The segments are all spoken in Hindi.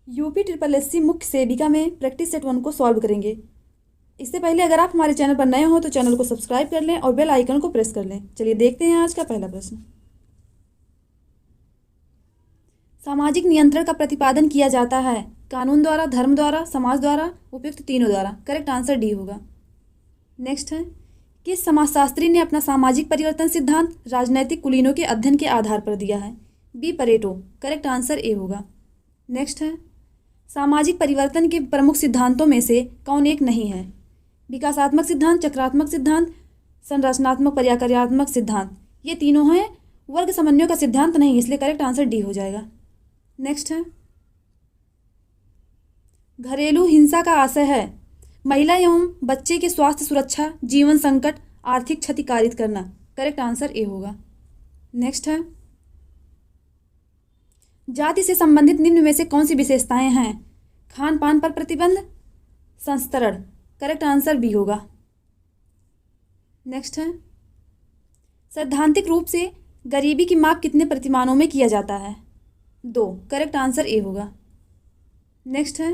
यूपी ट्रिपल एससी मुख्य सेविका में प्रैक्टिस सेट 1 को सॉल्व करेंगे। इससे पहले अगर आप हमारे चैनल पर नए हो तो चैनल को सब्सक्राइब कर लें और बेल आइकन को प्रेस कर लें। चलिए देखते हैं आज का पहला प्रश्न। सामाजिक नियंत्रण का प्रतिपादन किया जाता है कानून द्वारा, धर्म द्वारा, समाज द्वारा, उपयुक्त तीनों द्वारा। करेक्ट आंसर डी होगा। नेक्स्ट है, किस समाजशास्त्री ने अपना सामाजिक परिवर्तन सिद्धांत राजनैतिक कुलीनों के अध्ययन के आधार पर दिया है? B Pareto. Correct answer A होगा। नेक्स्ट है, सामाजिक परिवर्तन के प्रमुख सिद्धांतों में से कौन एक नहीं है? विकासात्मक सिद्धांत, चक्रात्मक सिद्धांत, संरचनात्मक पर्याक्रियात्मक सिद्धांत। ये तीनों हैं, वर्ग समन्वय का सिद्धांत नहीं, इसलिए करेक्ट आंसर डी हो जाएगा। नेक्स्ट है, घरेलू हिंसा का आशय है महिला एवं बच्चे के स्वास्थ्य सुरक्षा, जीवन संकट, आर्थिक क्षति कारित करना। करेक्ट आंसर ए होगा। नेक्स्ट है, जाति से संबंधित निम्न में से कौन सी विशेषताएं हैं? खान पान पर प्रतिबंध, संस्तरण। करेक्ट आंसर बी होगा। नेक्स्ट है, सैद्धांतिक रूप से गरीबी की माप कितने प्रतिमानों में किया जाता है? 2। करेक्ट आंसर ए होगा। नेक्स्ट है,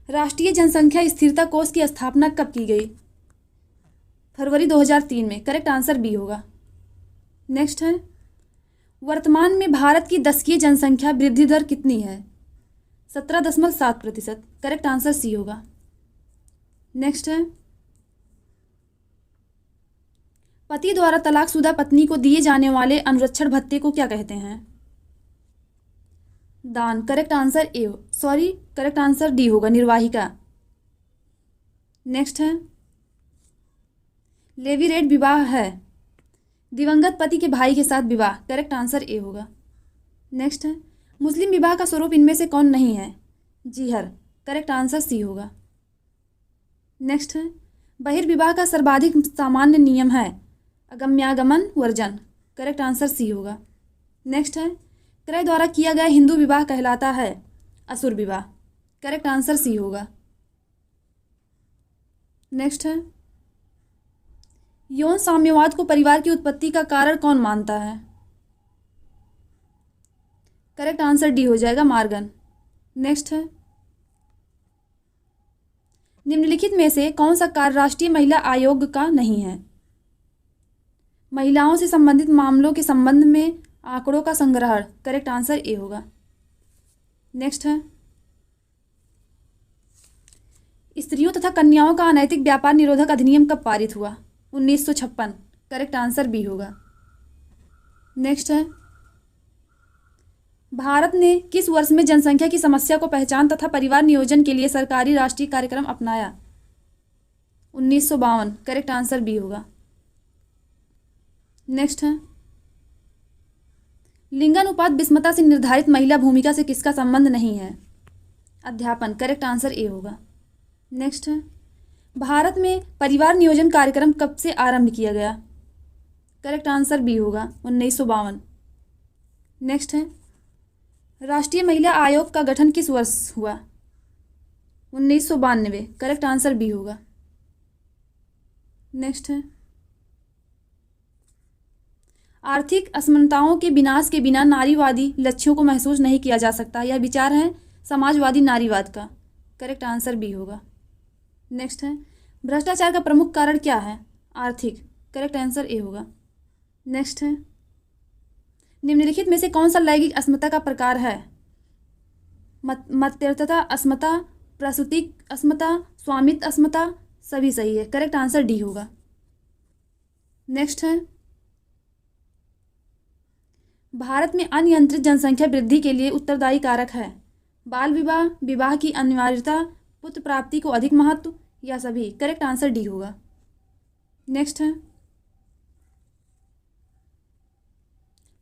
राष्ट्रीय जनसंख्या स्थिरता कोष की स्थापना कब की गई? फरवरी 2003 में। करेक्ट आंसर बी होगा। नेक्स्ट है, वर्तमान में भारत की दशकीय जनसंख्या वृद्धि दर कितनी है? 17.7%। करेक्ट आंसर सी होगा। नेक्स्ट है, पति द्वारा तलाकशुदा पत्नी को दिए जाने वाले अनुरक्षण भत्ते को क्या कहते हैं? दान। Correct answer correct answer D होगा, निर्वाहिका। नेक्स्ट है, लेवीरेट विवाह है दिवंगत पति के भाई के साथ विवाह। करेक्ट आंसर ए होगा। नेक्स्ट है, मुस्लिम विवाह का स्वरूप इनमें से कौन नहीं है? जीहर। करेक्ट आंसर सी होगा। नेक्स्ट है, बहिर्विवाह का सर्वाधिक सामान्य नियम है अगम्यागमन वर्जन। करेक्ट आंसर सी होगा। नेक्स्ट है, क्रय द्वारा किया गया हिंदू विवाह कहलाता है असुर विवाह। करेक्ट आंसर सी होगा। नेक्स्ट है, यौन साम्यवाद को परिवार की उत्पत्ति का कारण कौन मानता है? करेक्ट आंसर डी हो जाएगा, मार्गन। नेक्स्ट है, निम्नलिखित में से कौन सा कार्य राष्ट्रीय महिला आयोग का नहीं है? महिलाओं से संबंधित मामलों के संबंध में आंकड़ों का संग्रहण। करेक्ट आंसर ए होगा। नेक्स्ट है, स्त्रियों तथा कन्याओं का अनैतिक व्यापार निरोधक अधिनियम कब पारित हुआ? 1956। करेक्ट आंसर बी होगा। नेक्स्ट है, भारत ने किस वर्ष में जनसंख्या की समस्या को पहचान तथा परिवार नियोजन के लिए सरकारी राष्ट्रीय कार्यक्रम अपनाया? 1952। करेक्ट आंसर बी होगा। नेक्स्ट है, लिंगानुपात विषमता से निर्धारित महिला भूमिका से किसका संबंध नहीं है? अध्यापन। करेक्ट आंसर ए होगा। नेक्स्ट है, भारत में परिवार नियोजन कार्यक्रम कब से आरंभ किया गया? करेक्ट आंसर बी होगा, 1952। नेक्स्ट है, राष्ट्रीय महिला आयोग का गठन किस वर्ष हुआ? 1992। करेक्ट आंसर बी होगा। नेक्स्ट है, आर्थिक असमानताओं के विनाश के बिना नारीवादी लक्ष्यों को महसूस नहीं किया जा सकता। यह विचार है समाजवादी नारीवाद का। करेक्ट आंसर बी होगा। नेक्स्ट है, भ्रष्टाचार का प्रमुख कारण क्या है? आर्थिक। करेक्ट आंसर ए होगा। नेक्स्ट है, निम्नलिखित में से कौन सा लैंगिक अस्मिता का प्रकार है? मत्यर्थता अस्मिता, प्रसूतिक अस्मिता, स्वामित्व अस्मिता। सभी सही है। करेक्ट आंसर डी होगा। नेक्स्ट है, भारत में अनियंत्रित जनसंख्या वृद्धि के लिए उत्तरदायी कारक है बाल विवाह, विवाह की अनिवार्यता, पुत्र प्राप्ति को अधिक महत्व, या सभी। करेक्ट आंसर डी होगा। नेक्स्ट है,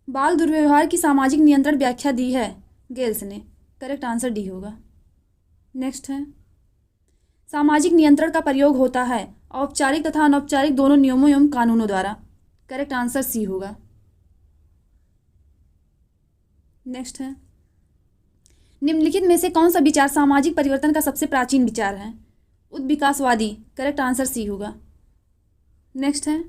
बाल दुर्व्यवहार की सामाजिक नियंत्रण व्याख्या दी है गेल्स ने। करेक्ट आंसर डी होगा। नेक्स्ट है, सामाजिक नियंत्रण का प्रयोग होता है औपचारिक तथा अनौपचारिक दोनों नियमों एवं कानूनों द्वारा। करेक्ट आंसर सी होगा। नेक्स्ट है, निम्नलिखित में से कौन सा विचार सामाजिक परिवर्तन का सबसे प्राचीन विचार है? उद्विकासवादी। करेक्ट आंसर सी होगा। नेक्स्ट है,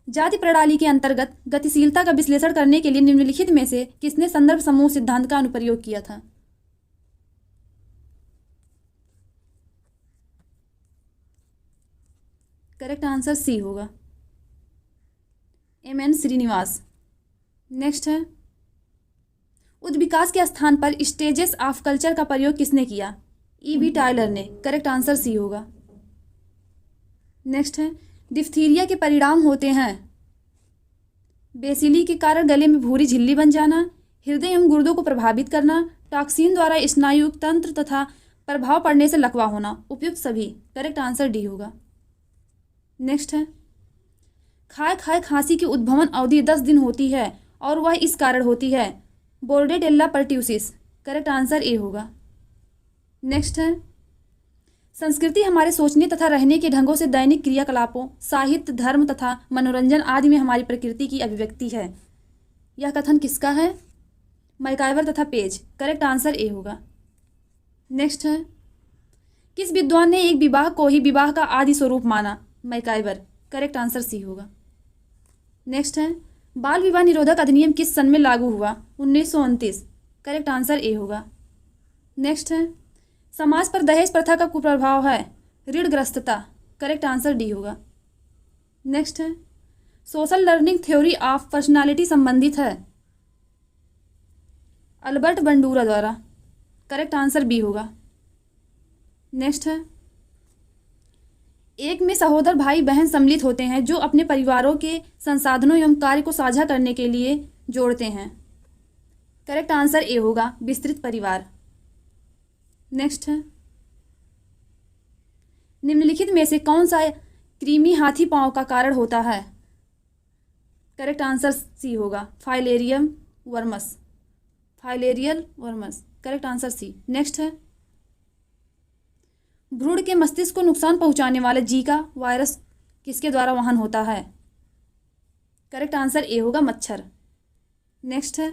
जाति प्रणाली के अंतर्गत गतिशीलता का विश्लेषण करने के लिए निम्नलिखित में से किसने संदर्भ समूह सिद्धांत का अनुप्रयोग किया था? करेक्ट आंसर सी होगा, एम एन श्रीनिवास। नेक्स्ट है, उद्विकास के स्थान पर स्टेजेस ऑफ कल्चर का प्रयोग किसने किया? ई बी टायलर ने। करेक्ट आंसर सी होगा। नेक्स्ट है, डिप्थीरिया के परिणाम होते हैं बेसिली के कारण गले में भूरी झिल्ली बन जाना, हृदय एवं गुर्दों को प्रभावित करना, टॉक्सिन द्वारा स्नायु तंत्र तथा प्रभाव पड़ने से लकवा होना, उपयुक्त सभी। करेक्ट आंसर डी होगा। नेक्स्ट है, खाए खाए खांसी की उद्भवन अवधि 10 दिन होती है और वह इस कारण होती है, बोर्डेडेल्ला परट्यूसिस। करेक्ट आंसर ए होगा। नेक्स्ट है, संस्कृति हमारे सोचने तथा रहने के ढंगों से दैनिक क्रियाकलापों, साहित्य, धर्म तथा मनोरंजन आदि में हमारी प्रकृति की अभिव्यक्ति है। यह कथन किसका है? मैकाइवर तथा पेज। करेक्ट आंसर ए होगा। नेक्स्ट है, किस विद्वान ने एक विवाह को ही विवाह का आदि स्वरूप माना? मैकाइवर। करेक्ट आंसर सी होगा। नेक्स्ट है, बाल विवाह निरोधक अधिनियम किस सन में लागू हुआ? 1929। करेक्ट आंसर ए होगा। नेक्स्ट है, समाज पर दहेज प्रथा का कुप्रभाव है? ऋणग्रस्तता। करेक्ट आंसर डी होगा। नेक्स्ट है, social learning theory of personality संबंधित है? अल्बर्ट बंडूरा द्वारा। करेक्ट आंसर बी होगा। नेक्स्ट है, एक में सहोदर भाई बहन सम्मिलित होते हैं जो अपने परिवारों के संसाधनों एवं कार्य को साझा करने के लिए जोड़ते हैं। करेक्ट आंसर ए होगा, विस्तृत परिवार। नेक्स्ट है, निम्नलिखित में से कौन सा कृमि हाथी पांव का कारण होता है? करेक्ट आंसर सी होगा, filarial worms. Filarial worms. Correct answer C. Next है, भ्रूण के मस्तिष्क को नुकसान पहुंचाने वाले जीका वायरस किसके द्वारा वहन होता है? करेक्ट आंसर ए होगा, मच्छर। नेक्स्ट है,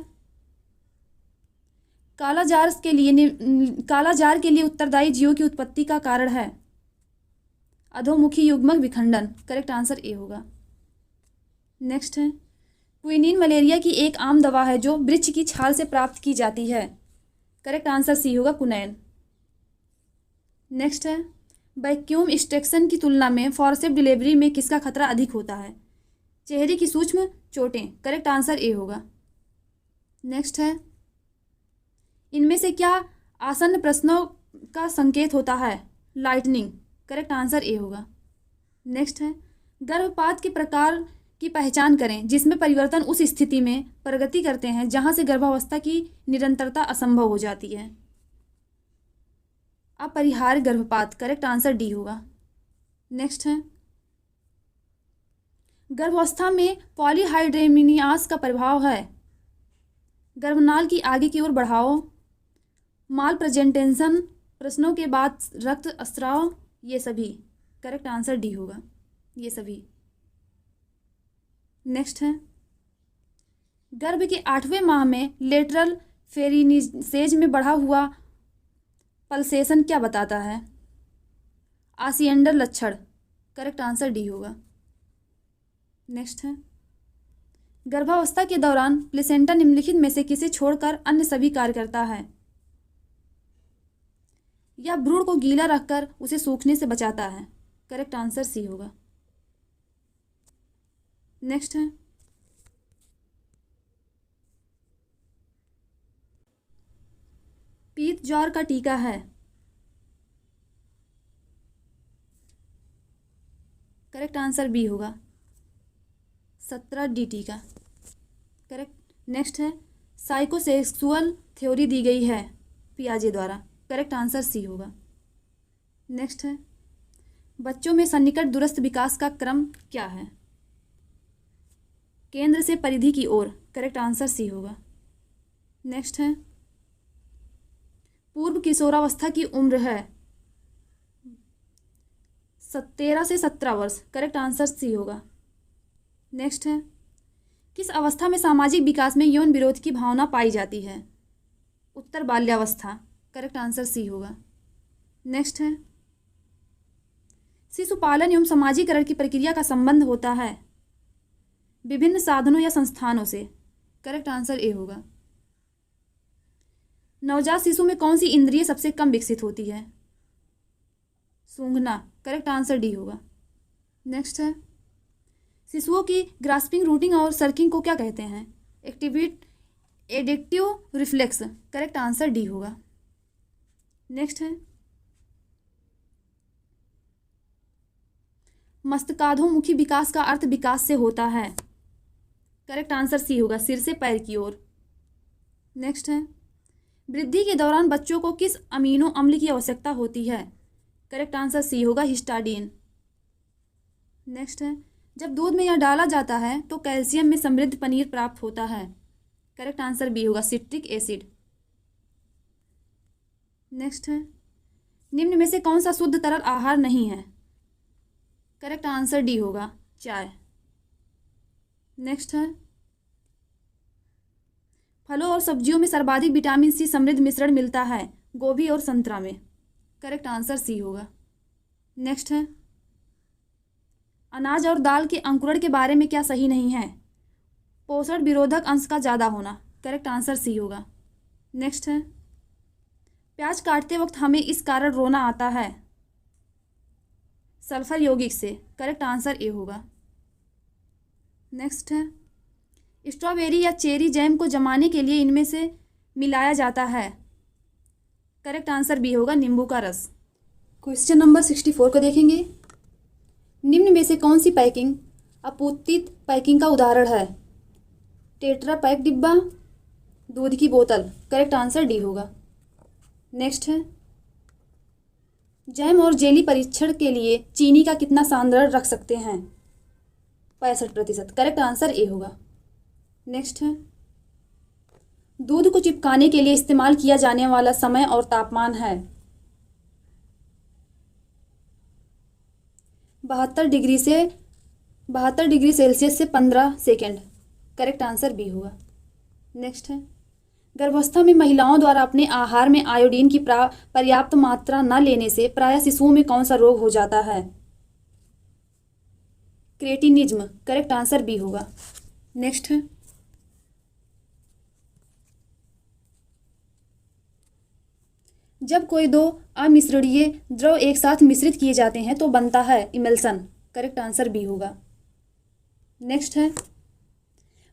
कालाजार के लिए उत्तरदायी जीवों की उत्पत्ति का कारण है? अधोमुखी युग्मक विखंडन। करेक्ट आंसर ए होगा। नेक्स्ट है, क्विनीन मलेरिया की एक आम दवा है जो वृक्ष की छाल से प्राप्त की जाती है। करेक्ट आंसर सी होगा, कुनैन। नेक्स्ट है, वैक्यूम एक्सट्रैक्शन की तुलना में फॉरसेप्स डिलीवरी में किसका खतरा अधिक होता है? चेहरे की सूक्ष्म चोटें। करेक्ट आंसर ए होगा। नेक्स्ट है, इनमें से क्या आसन्न प्रश्नों का संकेत होता है? लाइटनिंग। करेक्ट आंसर ए होगा। नेक्स्ट है, गर्भपात के प्रकार की पहचान करें जिसमें परिवर्तन उस स्थिति में प्रगति करते हैं जहां से गर्भावस्था की निरंतरता असंभव हो जाती है। अपरिहार्य गर्भपात। करेक्ट आंसर डी होगा। नेक्स्ट है, गर्भावस्था में पॉलीहाइड्रेमिनियास का प्रभाव है? गर्भनाल की आगे की ओर बढ़ाओ, माल प्रेजेंटेशन, प्रश्नों के बाद रक्त स्राव, ये सभी। करेक्ट आंसर डी होगा, ये सभी। नेक्स्ट है, गर्भ के 8वें माह में लेटरल फेरिनिसेज में बढ़ा हुआ पल्सेशन क्या बताता है? आसिएंडर लक्षण। करेक्ट आंसर डी होगा। नेक्स्ट है, गर्भावस्था के दौरान प्लेसेंटा निम्नलिखित में से किसे छोड़कर अन्य सभी कार्य करता है? या भ्रूण को गीला रखकर उसे सूखने से बचाता है? करेक्ट आंसर सी होगा। नेक्स्ट है, पीत ज्वर का टीका है? करेक्ट आंसर बी होगा, 17 डी टीका। करेक्ट। नेक्स्ट है, साइकोसेक्सुअल थ्योरी दी गई है पियाजे द्वारा। करेक्ट आंसर सी होगा। नेक्स्ट है, बच्चों में सन्निकट दूरस्थ विकास का क्रम क्या है? केंद्र से परिधि की ओर। करेक्ट आंसर सी होगा। नेक्स्ट है, पूर्व किशोरावस्था की उम्र है 13 से 17 वर्ष। करेक्ट आंसर सी होगा। नेक्स्ट है, किस अवस्था में सामाजिक विकास में यौन विरोध की भावना पाई जाती है? उत्तर बाल्यावस्था। करेक्ट आंसर सी होगा। नेक्स्ट है, शिशु पालन एवं समाजीकरण की प्रक्रिया का संबंध होता है विभिन्न साधनों या संस्थानों से। करेक्ट आंसर ए होगा। नवजात शिशु में कौन सी इंद्रिय सबसे कम विकसित होती है? सूंघना। करेक्ट आंसर डी होगा। नेक्स्ट है, शिशुओं की ग्रास्पिंग, रूटिंग और सर्किंग को क्या कहते हैं? Addictive reflex. Correct answer D होगा। नेक्स्ट है, मस्तिष्काधोमुखी विकास का अर्थ विकास से होता है। करेक्ट आंसर सी होगा, सिर से पैर की ओर। नेक्स्ट है, वृद्धि के दौरान बच्चों को किस अमीनो अम्ल की आवश्यकता होती है? करेक्ट आंसर सी होगा, हिस्टाडीन। नेक्स्ट है, जब दूध में यह डाला जाता है तो कैल्शियम में समृद्ध पनीर प्राप्त होता है। करेक्ट आंसर बी होगा, सिट्रिक एसिड। नेक्स्ट है, निम्न में से कौन सा शुद्ध तरल आहार नहीं है? करेक्ट आंसर डी होगा, चाय। नेक्स्ट है, फलों और सब्जियों में सर्वाधिक विटामिन सी समृद्ध मिश्रण मिलता है गोभी और संतरा में। करेक्ट आंसर सी होगा। नेक्स्ट है, अनाज और दाल के अंकुरण के बारे में क्या सही नहीं है? पोषण विरोधक अंश का ज़्यादा होना। करेक्ट आंसर सी होगा। नेक्स्ट है, प्याज काटते वक्त हमें इस कारण रोना आता है, सल्फर यौगिक से। करेक्ट आंसर ए होगा। नेक्स्ट है, स्ट्रॉबेरी या चेरी जैम को जमाने के लिए इनमें से मिलाया जाता है। करेक्ट आंसर बी होगा, नींबू का रस। क्वेश्चन नंबर 64 को देखेंगे। निम्न में से कौन सी पैकिंग अपूर्तित पैकिंग का उदाहरण है? टेट्रा पैक डिब्बा, दूध की बोतल। करेक्ट आंसर डी होगा। नेक्स्ट है, जैम और जेली परीक्षण के लिए चीनी का कितना सांद्रण रख सकते हैं? 65%। करेक्ट आंसर ए होगा। नेक्स्ट है, दूध को चिपकाने के लिए इस्तेमाल किया जाने वाला समय और तापमान है 72 डिग्री सेल्सियस से 15 सेकेंड। करेक्ट आंसर बी होगा। नेक्स्ट है, गर्भावस्था में महिलाओं द्वारा अपने आहार में आयोडीन की पर्याप्त मात्रा न लेने से प्रायः शिशुओं में कौन सा रोग हो जाता है? क्रेटिनिज्म। करेक्ट आंसर बी होगा। नेक्स्ट है, जब कोई दो अमिश्रणीय द्रव एक साथ मिश्रित किए जाते हैं तो बनता है इमल्सन। करेक्ट आंसर बी होगा। नेक्स्ट है,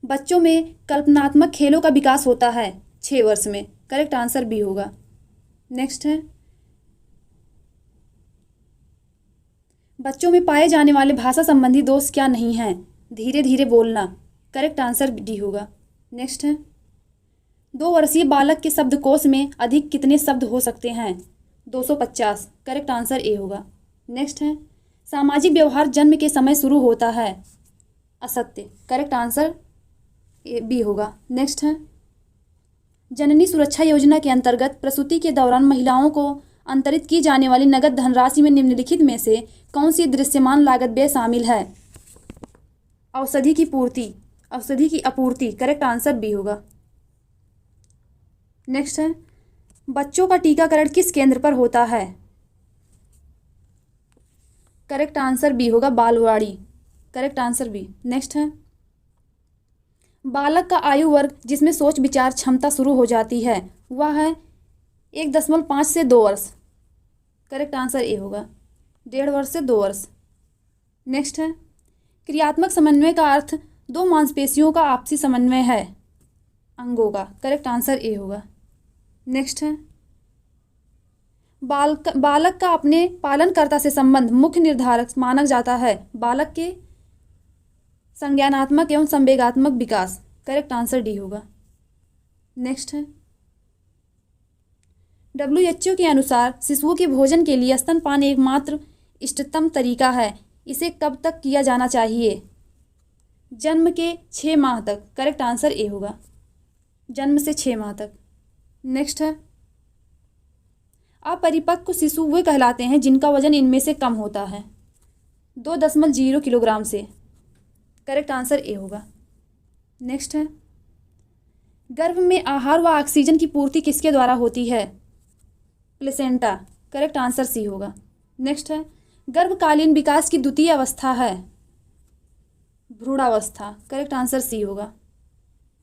बच्चों में कल्पनात्मक खेलों का विकास होता है 6 वर्ष में। करेक्ट आंसर बी होगा। नेक्स्ट है, बच्चों में पाए जाने वाले भाषा संबंधी दोष क्या नहीं हैं? धीरे धीरे बोलना। करेक्ट आंसर डी होगा। नेक्स्ट है, 2 वर्षीय बालक के शब्दकोश में अधिक कितने शब्द हो सकते हैं? 250। करेक्ट आंसर ए होगा। नेक्स्ट है, सामाजिक व्यवहार जन्म के समय शुरू होता है, असत्य। करेक्ट आंसर ए बी होगा। नेक्स्ट है, जननी सुरक्षा योजना के अंतर्गत प्रसूति के दौरान महिलाओं को अंतरित की जाने वाली नगद धनराशि में निम्नलिखित में से कौन सी दृश्यमान लागत व्यय शामिल है? औषधि की आपूर्ति। करेक्ट आंसर बी होगा। नेक्स्ट है, बच्चों का टीकाकरण किस केंद्र पर होता है? करेक्ट आंसर बी होगा, balwadi. Correct answer B. Next है, बालक का आयु वर्ग जिसमें सोच विचार क्षमता शुरू हो जाती है वह है 1.5 से 2 वर्ष। करेक्ट आंसर ए होगा, 1.5 वर्ष से 2 वर्ष। नेक्स्ट है, क्रियात्मक समन्वय का अर्थ 2 मांसपेशियों का आपसी समन्वय है, अंगों का। करेक्ट आंसर ए होगा। नेक्स्ट है, बालक का अपने पालनकर्ता से संबंध मुख्य निर्धारक माना जाता है बालक के संज्ञानात्मक एवं संवेगात्मक विकास। करेक्ट आंसर डी होगा। नेक्स्ट है, WHO के अनुसार शिशुओं के भोजन के लिए स्तनपान एकमात्र इष्टतम तरीका है, इसे कब तक किया जाना चाहिए? जन्म के 6 माह तक। करेक्ट आंसर ए होगा, जन्म से 6 माह तक। नेक्स्ट है, अपरिपक्व शिशु वे कहलाते हैं जिनका वजन इनमें से कम होता है 2.0 किलोग्राम से। करेक्ट आंसर ए होगा। नेक्स्ट है, गर्भ में आहार व ऑक्सीजन की पूर्ति किसके द्वारा होती है? प्लेसेंटा। करेक्ट आंसर सी होगा। नेक्स्ट है, गर्भकालीन विकास की द्वितीय अवस्था है भ्रूणावस्था। करेक्ट आंसर सी होगा।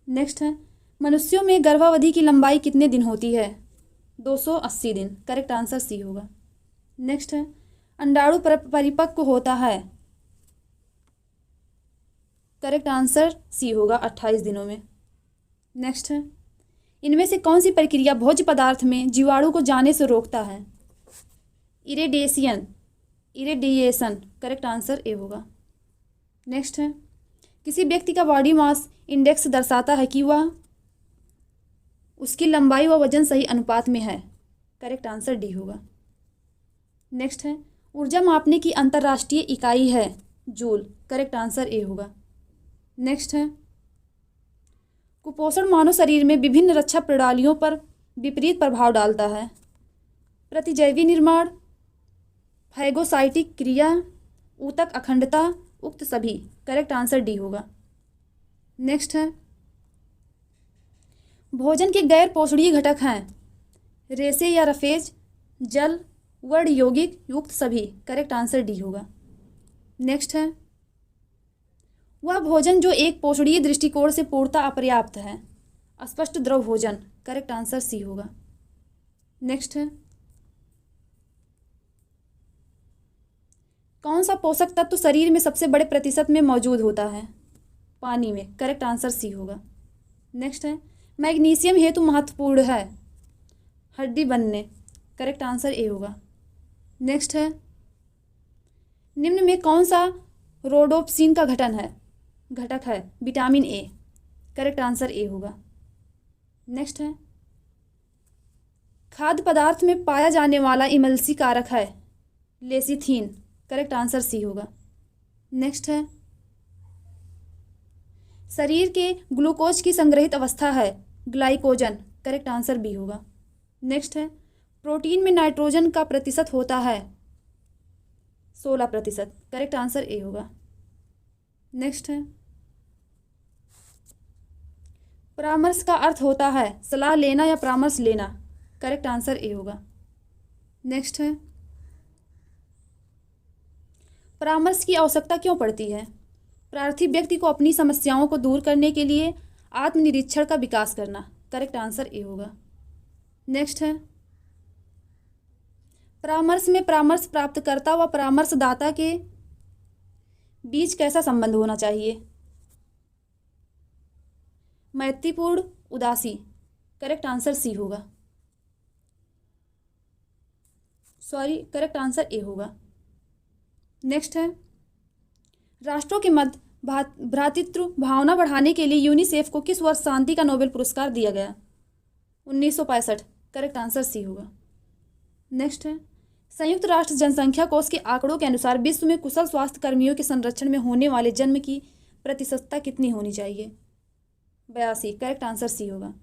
नेक्स्ट है, मनुष्यों में गर्भावधि की लंबाई कितने दिन होती है? 280 दिन। करेक्ट आंसर सी होगा। नेक्स्ट है, अंडाणु परिपक्व होता है करेक्ट आंसर सी होगा, 28 दिनों में। नेक्स्ट है, इनमें से कौन सी प्रक्रिया भोज्य पदार्थ में जीवाणु को जाने से रोकता है? इरेडिएशन, करेक्ट आंसर ए होगा। नेक्स्ट है, किसी व्यक्ति का बॉडी मास इंडेक्स दर्शाता है कि वह उसकी लंबाई व वजन सही अनुपात में है। करेक्ट आंसर डी होगा। नेक्स्ट है, ऊर्जा मापने की अंतर्राष्ट्रीय इकाई है जूल। करेक्ट आंसर ए होगा। नेक्स्ट है, कुपोषण मानव शरीर में विभिन्न रक्षा प्रणालियों पर विपरीत प्रभाव डालता है। प्रतिजैवी निर्माण, फैगोसाइटिक क्रिया, ऊतक अखंडता, उक्त सभी। करेक्ट आंसर डी होगा। नेक्स्ट है, भोजन के गैर पोषणीय घटक हैं रेशे या रफेज, जल, वर्ण यौगिक, युक्त सभी। करेक्ट आंसर डी होगा। नेक्स्ट है, वह भोजन जो एक पोषणीय दृष्टिकोण से पूर्णतः अपर्याप्त है। अस्पष्ट द्रव भोजन। करेक्ट आंसर सी होगा। नेक्स्ट है, कौन सा पोषक तत्व शरीर में सबसे बड़े प्रतिशत में मौजूद होता है? पानी में। करेक्ट आंसर सी होगा। नेक्स्ट है, मैग्नीशियम हेतु महत्वपूर्ण है हड्डी बनने। करेक्ट आंसर ए होगा। नेक्स्ट है, निम्न में कौन सा रोडोप्सिन का घटक है? Vitamin A. Correct answer A होगा। नेक्स्ट है, खाद्य पदार्थ में पाया जाने वाला इमल्सी कारक है लेसिथीन। करेक्ट आंसर सी होगा। नेक्स्ट है, शरीर के ग्लूकोज की संग्रहित अवस्था है ग्लाइकोजन। करेक्ट आंसर बी होगा। नेक्स्ट है, प्रोटीन में नाइट्रोजन का प्रतिशत होता है 16%। करेक्ट आंसर ए होगा। नेक्स्ट है, परामर्श का अर्थ होता है सलाह लेना या परामर्श लेना। करेक्ट आंसर ए होगा। नेक्स्ट है, परामर्श की आवश्यकता क्यों पड़ती है? प्रार्थी व्यक्ति को अपनी समस्याओं को दूर करने के लिए आत्मनिरीक्षण का विकास करना। करेक्ट आंसर ए होगा। नेक्स्ट है, परामर्श में परामर्श प्राप्तकर्ता व परामर्शदाता के बीच कैसा संबंध होना चाहिए? मैत्रीपूर्ण, उदासी। करेक्ट आंसर सी होगा। करेक्ट आंसर ए होगा। नेक्स्ट है, राष्ट्रों के मध्य भ्रातृत्व भावना बढ़ाने के लिए यूनिसेफ को किस वर्ष शांति का नोबेल पुरस्कार दिया गया? 1965। करेक्ट आंसर सी होगा। नेक्स्ट है, संयुक्त राष्ट्र जनसंख्या कोष के आंकड़ों के अनुसार विश्व में कुशल स्वास्थ्य कर्मियों के संरक्षण में होने वाले जन्म की प्रतिशतता कितनी होनी चाहिए? 82। करेक्ट आंसर सी होगा।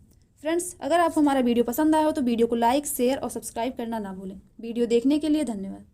फ्रेंड्स, अगर आपको हमारा वीडियो पसंद आया हो तो वीडियो को लाइक, शेयर और सब्सक्राइब करना ना भूलें। वीडियो देखने के लिए धन्यवाद।